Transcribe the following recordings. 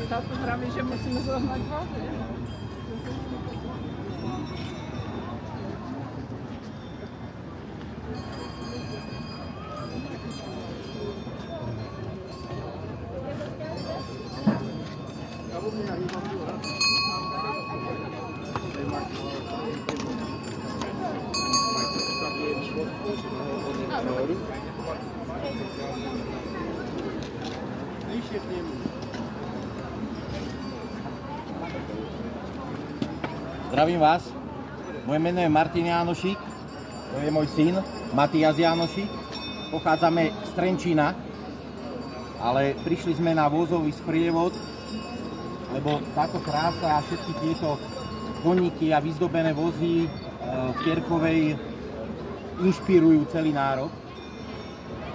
Táto vraví, že musíme zohnať vodu. Zdravím vás, moje meno je Martin Jánošík, to je môj syn Matias Jánošík. Pochádzame z Trenčína, ale prišli sme na vozový sprievod, lebo táto krása a všetky tieto koníky a vyzdobené vozy v Kierkovej inšpirujú celý národ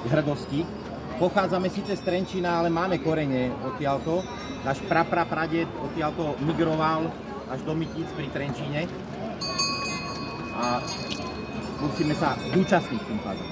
k hrdosti. Pochádzame síce z Trenčína, ale máme korene odtiaľto. Náš prapraded odtiaľto migroval až do Mytíc pri Trenčíne a musíme sa zúčastniť tým pádom.